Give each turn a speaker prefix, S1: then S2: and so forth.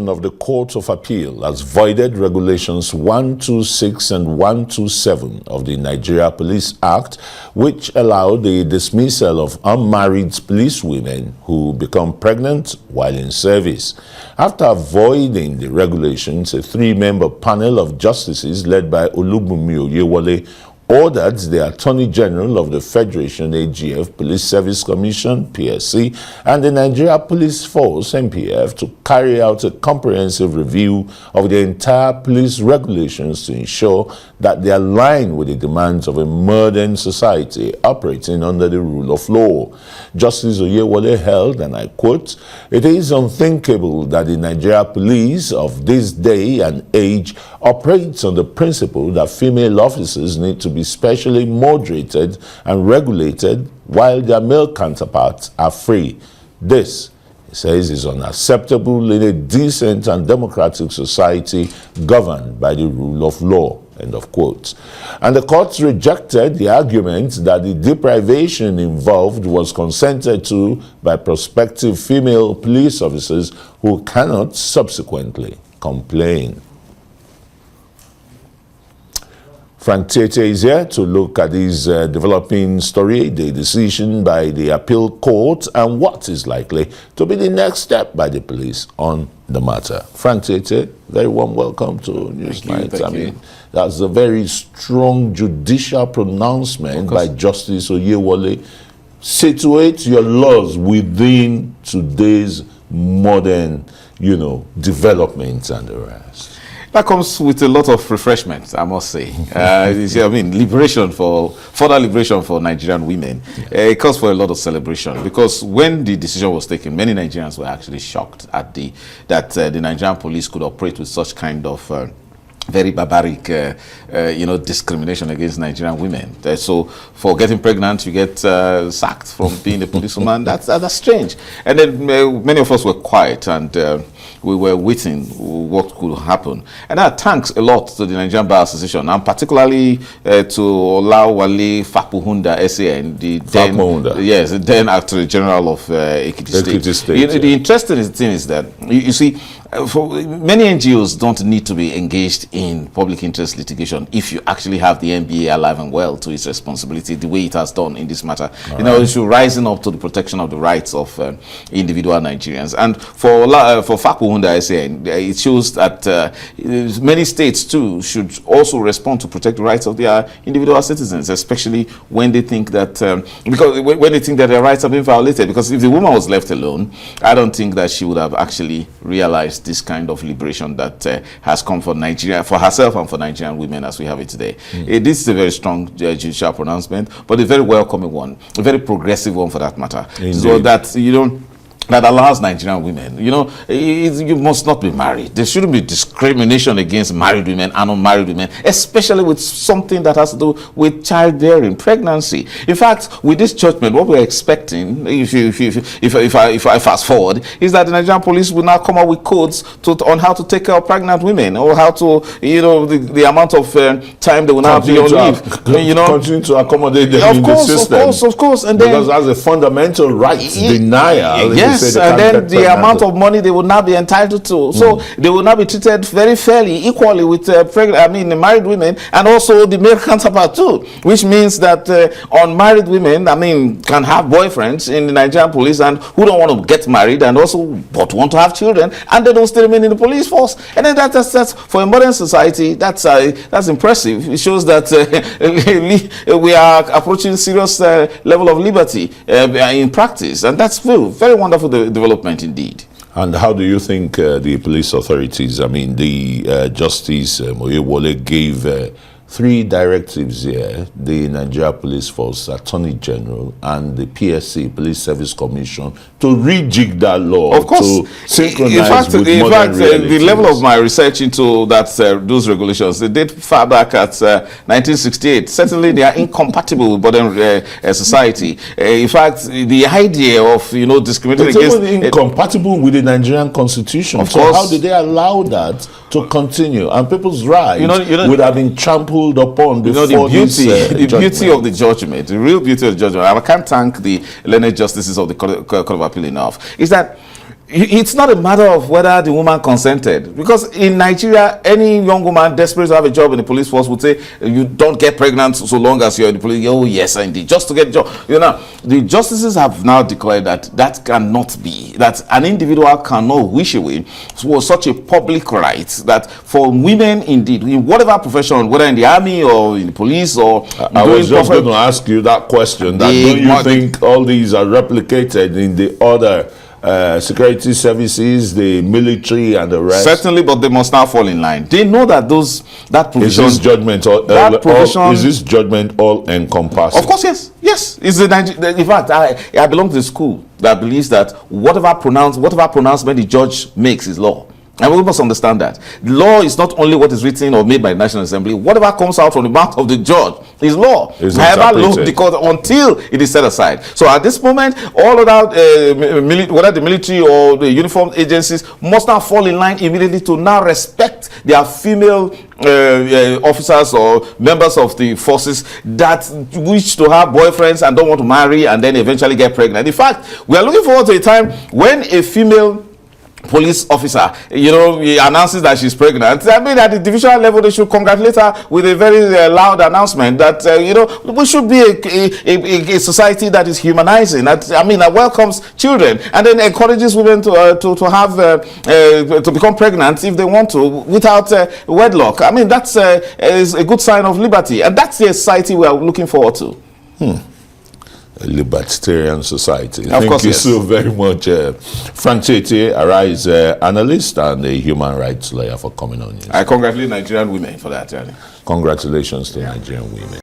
S1: Division of the Court of Appeal has voided Regulations 126 and 127 of the Nigeria Police Act, which allow the dismissal of unmarried policewomen who become pregnant while in service. After voiding the regulations, a three-member panel of justices led by Olubunmi Oyewole ordered the Attorney General of the Federation AGF, Police Service Commission, PSC, and the Nigeria Police Force, NPF, to carry out a comprehensive review of the entire police regulations to ensure that they align with the demands of a modern society operating under the rule of law. Justice Oyewole held, and I quote, "It is unthinkable that the Nigeria Police of this day and age operates on the principle that female officers need to be specially moderated and regulated while their male counterparts are free. This," he says, "is unacceptable in a decent and democratic society governed by the rule of law." End of quote. And the courts rejected the argument that the deprivation involved was consented to by prospective female police officers who cannot subsequently complain. Frank Tietie is here to look at this developing story, the decision by the appeal court, and what is likely to be the next step by the police on the matter. Frank Tietie, very warm welcome to Newsnight.
S2: Thank you.
S1: That's a very strong judicial pronouncement by Justice Oyewole. Situate your laws within today's modern, developments and the rest.
S2: That comes with a lot of refreshment, I must say. Further liberation for Nigerian women. Yeah. It calls for a lot of celebration, because when the decision was taken, many Nigerians were actually shocked at that the Nigerian police could operate with such kind of very barbaric, discrimination against Nigerian women. So for getting pregnant, you get sacked from being a policewoman. That's strange. And then many of us were quiet, and we were waiting what could happen. And that thanks a lot to the Nigerian Bar Association, and particularly to Olawale Fakuhunda SAN, the then Attorney General of Ekiti State. The interesting thing is that, you see, for many NGOs don't need to be engaged in public interest litigation if you actually have the NBA alive and well to its responsibility, the way it has done in this matter. It's rising up to the protection of the rights of individual Nigerians. And for Fakuhunda SAN, it shows that many states too should also respond to protect the rights of their individual citizens, especially when they think that when they think that their rights have been violated. Because if the woman was left alone, I don't think that she would have actually realized this kind of liberation that has come for Nigeria, for herself and for Nigerian women as we have it today. This is a very strong judicial pronouncement, but a very welcoming one, a very progressive one for that matter. Indeed. So that, that allows Nigerian women, you must not be married. There shouldn't be discrimination against married women and unmarried women, especially with something that has to do with childbearing, pregnancy. In fact, with this judgment, what we're expecting, if I fast forward, is that the Nigerian police will now come up with codes on how to take care of pregnant women, or how to, the amount of time they will now be on leave.
S1: Continue to accommodate them in the system.
S2: Of course. And
S1: because as a fundamental right denial.
S2: Yes. And then the amount of money they will now be entitled to. So they will now be treated very fairly, equally with married women, and also the male counterpart too. Which means that unmarried women, can have boyfriends in the Nigerian police and who don't want to get married and also but want to have children, and they don't still remain in the police force. And then that's for a modern society, that's impressive. It shows that we are approaching serious level of liberty in practice, and that's very wonderful development indeed.
S1: And how do you think the police authorities, the Justice Oyewole gave three directives here, the Nigeria Police Force, Attorney General, and the PSC, Police Service Commission, to rejig that law,
S2: of course,
S1: to synchronize with modern realities.
S2: The level of my research into those regulations, they date far back at 1968. Certainly, they are incompatible with modern society. In fact, the idea of discriminating against...
S1: It's even incompatible with the Nigerian Constitution.
S2: Of
S1: so
S2: course.
S1: How did they allow that to continue? And people's rights would have been trampled upon before
S2: the beauty of the judgment, the real beauty of the judgment. I can't thank the learned justices of the Court of Appeal enough. Is that it's not a matter of whether the woman consented, because in Nigeria, any young woman desperate to have a job in the police force would say, you don't get pregnant so long as you're in the police. Oh yes, indeed, just to get a job. You know, the justices have now declared that that cannot be, that an individual cannot wish away for such a public right, that for women, indeed, in whatever profession, whether in the army or in the police or
S1: I was just going to ask you that question, that don't you think all these are replicated in the other security services, the military, and the rest?
S2: Certainly, but they must now fall in line. They know that that provision,
S1: is this judgment is this judgment all encompassing?
S2: Of course, yes. It's in fact, I belong to the school that believes that whatever pronouncement the judge makes is law. And we must understand that law is not only what is written or made by the National Assembly. Whatever comes out from the mouth of the judge is law. However low, because until it is set aside. So at this moment, all other whether the military or the uniformed agencies must now fall in line immediately to now respect their female officers or members of the forces that wish to have boyfriends and don't want to marry and then eventually get pregnant. In fact, we are looking forward to a time when a female police officer, he announces that she's pregnant. I mean, at the divisional level, they should congratulate her with a very loud announcement that, we should be a society that is humanizing, that welcomes children and then encourages women to become pregnant if they want to without wedlock. I mean, that's is a good sign of liberty, and that's the society we are looking forward to.
S1: A libertarian society.
S2: Thank
S1: you so very much, Frank Tietie, Arise analyst and a human rights lawyer, for coming on.
S2: I congratulate Nigerian women for that journey.
S1: Congratulations to Nigerian women.